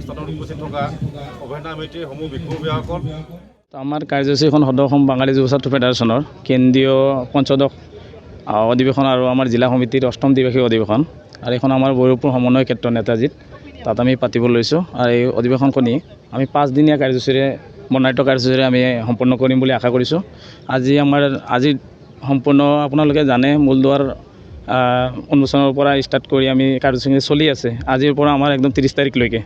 অনুষ্ঠানত উপস্থিত থকা অভয়না সমিতিৰ সমূহ বিষয়ববীয়াসকল। আমাৰ কাৰ্যসূচীখন সদৌ অসম বাঙালী যুৱ ছাত্ৰ ফেডাৰেশ্যনৰ কেন্দ্ৰীয় পঞ্চদশ অধিৱেশন আৰু আমাৰ জিলা সমিতিৰ 8ম দ্বিবাৰ্ষিক অধিৱেশন আৰু এইখন আমাৰ বৈৰৱপুৰ সমন্বয় ক্ষেত্ৰ নেতাজীত তাত আমি পাতিব লৈছোঁ। আৰু এই অধিৱেশনখনি আমি 5 দিনীয়া কাৰ্যসূচীৰে বৰ্ণাঢ্য কাৰ্যসূচীৰে আমি সম্পন্ন কৰিম বুলি আশা কৰিছোঁ। আজি সম্পূৰ্ণ আপোনালোকে জানে মূলদুৱাৰ উন্মোচনৰ পৰা ষ্টাৰ্ট কৰি আমি কাৰ্যসূচী চলি আছে আজিৰ পৰা আমাৰ একদম 30 তাৰিখলৈকে।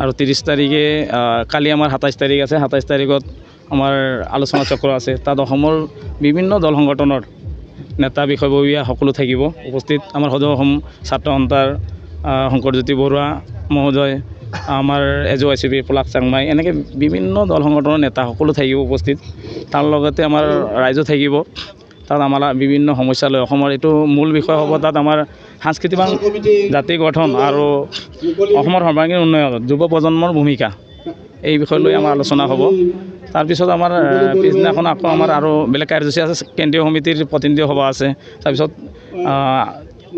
আৰু 30 তাৰিখে কালি আমাৰ 27 তাৰিখ আছে। 27 তাৰিখত আমাৰ আলোচনা চক্ৰ আছে। তাত অসমৰ বিভিন্ন দল সংগঠনৰ নেতা বিষয়ববীয়া সকলো থাকিব উপস্থিত। আমাৰ সদৌ অসম ছাত্ৰ সন্থাৰ শংকৰজ্যোতি বৰুৱা মহোদয়, আমাৰ AJOICP পলাশ চাংমাই, এনেকৈ বিভিন্ন দল সংগঠনৰ নেতা সকলো থাকিব উপস্থিত। তাৰ লগতে আমাৰ ৰাইজো থাকিব। তাত আমাৰ বিভিন্ন সমস্যা লৈ অসমৰ এইটো মূল বিষয় হ'ব। তাত আমাৰ সাংস্কৃতিক জাতি গঠন আৰু অসমৰ সৰ্বাংগীন উন্নয়নত যুৱ প্ৰজন্মৰ ভূমিকা, এই বিষয় লৈ আমাৰ আলোচনা হ'ব। তাৰপিছত আমাৰ পিছদিনাখন আকৌ আমাৰ আৰু বেলেগ কাৰ্যসূচী আছে। কেন্দ্ৰীয় সমিতিৰ প্ৰতিনিধি সভা আছে। তাৰপিছত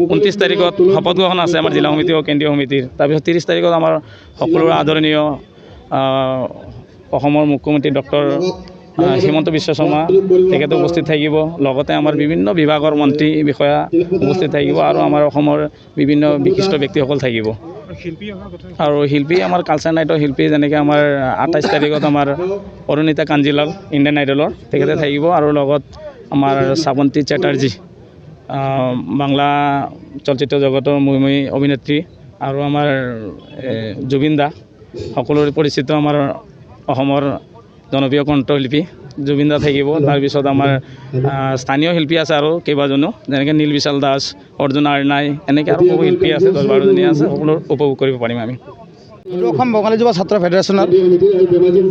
29 তাৰিখত শপত গ্ৰহণ আছে আমাৰ জিলা সমিতি আৰু কেন্দ্ৰীয় সমিতিৰ। তাৰপিছত 30 তাৰিখত আমাৰ সকলোৰে আদৰণীয় অসমৰ মুখ্যমন্ত্ৰী ডক্টৰ হিমন্ত বিশ্ব শৰ্মা তেখেতে উপস্থিত থাকিব। লগতে আমাৰ বিভিন্ন বিভাগৰ মন্ত্ৰী বিষয়া উপস্থিত থাকিব আৰু আমাৰ অসমৰ বিভিন্ন বিশিষ্ট ব্যক্তিসকল থাকিব। আৰু শিল্পী আমাৰ কালচাৰ নাইটৰ শিল্পী যেনেকৈ আমাৰ 28 তাৰিখত আমাৰ অৰুণিতা কাঞ্জিলাল ইণ্ডিয়ান আইডলৰ তেখেতে থাকিব। আৰু লগত আমাৰ শ্ৰাৱন্তী চেটাৰ্জী বাংলা চলচ্চিত্ৰ জগতৰ মহিমী অভিনেত্ৰী আৰু আমাৰ জুবিন দা সকলোৰে পৰিচিত আমাৰ অসমৰ জনপ্ৰিয় কণ্ঠশিল্পী জুবিন দা থাকিব। তাৰপিছত আমাৰ স্থানীয় শিল্পী আছে আৰু কেইবাজনো, যেনেকৈ নীল বিশাল দাস, অৰ্জুন আৰনাই, এনেকৈ আৰু বহু শিল্পী আছে, 10-12জনী আছে। সকলো উপভোগ কৰিব পাৰিম আমি। সদৌ অসম বঙালী যুৱ ছাত্ৰ ফেডাৰেশ্যনৰ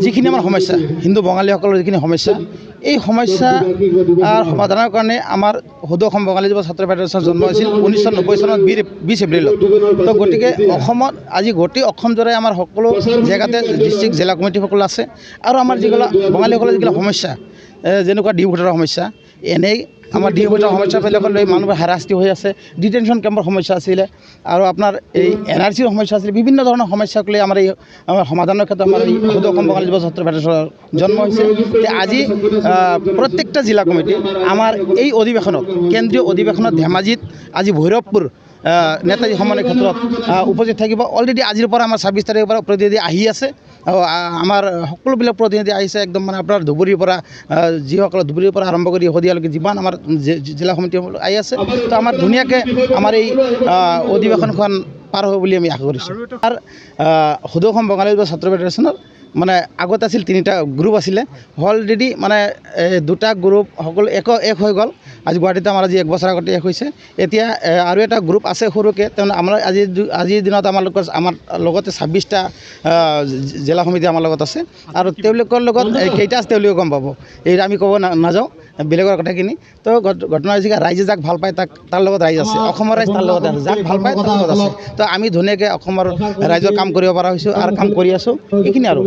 যিখিনি আমাৰ সমস্যা, হিন্দু বঙালীসকলৰ যিখিনি সমস্যা, এই সমস্যা সমাধানৰ কাৰণে আমাৰ সদৌ অসম বঙালী যুৱ ছাত্ৰ ফেডাৰেশ্যন জন্ম হৈছিল 1990 চনত 20 এপ্ৰিলত। তো গতিকে অসমত আজি গোটেই অসমজোৰাই আমাৰ সকলো জেগাতে ডিষ্ট্ৰিক্ট জিলা কমিটিসকল আছে। আৰু আমাৰ যিবিলাক বঙালীসকলৰ যিবিলাক সমস্যা, যেনেকুৱা ডিউ ভোটাৰৰ সমস্যা, এনেই আমাৰ ডিউ ভোটাৰৰ সমস্যাবিলাকক লৈ মানুহবোৰ হাৰাশাস্তি হৈ আছে। ডিটেনশ্যন কেম্পৰ সমস্যা আছিলে আৰু আপোনাৰ এই NRCৰ সমস্যা আছিলে। বিভিন্ন ধৰণৰ সমস্যাক লৈ আমাৰ সমাধানৰ ক্ষেত্ৰত আমাৰ এই সদৌ অসম বঙালী যুৱ ছাত্ৰ ফেডাৰেশ্যনৰ জন্ম হৈছে। আজি প্ৰত্যেকটা জিলা কমিটি আমাৰ এই অধিৱেশনত, কেন্দ্ৰীয় অধিৱেশনত ধেমাজিত, আজি ভৈৰৱপুৰ নেতাজী সমন্বয় ক্ষেত্ৰত উপস্থিত থাকিব। অলৰেডি আজিৰ পৰা আমাৰ 26 তাৰিখৰ পৰা প্ৰতিনিধি আহি আছে। আমাৰ সকলোবিলাক প্ৰতিনিধি আহিছে একদম মানে আপোনাৰ ধুবুৰীৰ পৰা, যিসকলে ধুবুৰীৰ পৰা আৰম্ভ কৰি শদিয়ালৈকে যিমান আমাৰ জিলা সমিতি আহি আছে। তো আমাৰ ধুনীয়াকৈ আমাৰ এই অধিৱেশনখন পাৰ হ'ব বুলি আমি আশা কৰিছোঁ। আৰু সদৌ অসম বঙালী যুৱ ছাত্ৰ ফেডাৰেশ্যনৰ মানে আগত আছিল 3টা গ্ৰুপ আছিলে। অলৰেডি মানে 2টা গ্ৰুপ সকলো এক হৈ গ'ল। আজি গুৱাহাটীতে আমাৰ আজি 1 বছৰ আগতে শেষ হৈছে। এতিয়া আৰু এটা গ্ৰুপ আছে সৰুকৈ, তাৰমানে আমাৰ আজিৰ দিনত আমাৰ লগতে 26টা জিলা সমিতি আমাৰ লগত আছে। আৰু তেওঁলোকৰ লগত কেইটা আছে তেওঁলোকে গম পাব, এই আমি ক'ব নাযাওঁ বেলেগৰ কথাখিনি। তো ঘটনা হৈছে ৰাইজে যাক ভাল পায় তাৰ লগত ৰাইজ আছে, অসমৰ ৰাইজ তাৰ লগত আছে, যাক ভাল পায় তাৰ লগত আছে। তো আমি ধুনীয়াকৈ অসমৰ ৰাইজৰ কাম কৰিব পৰা হৈছোঁ আৰু কাম কৰি আছোঁ, এইখিনি আৰু।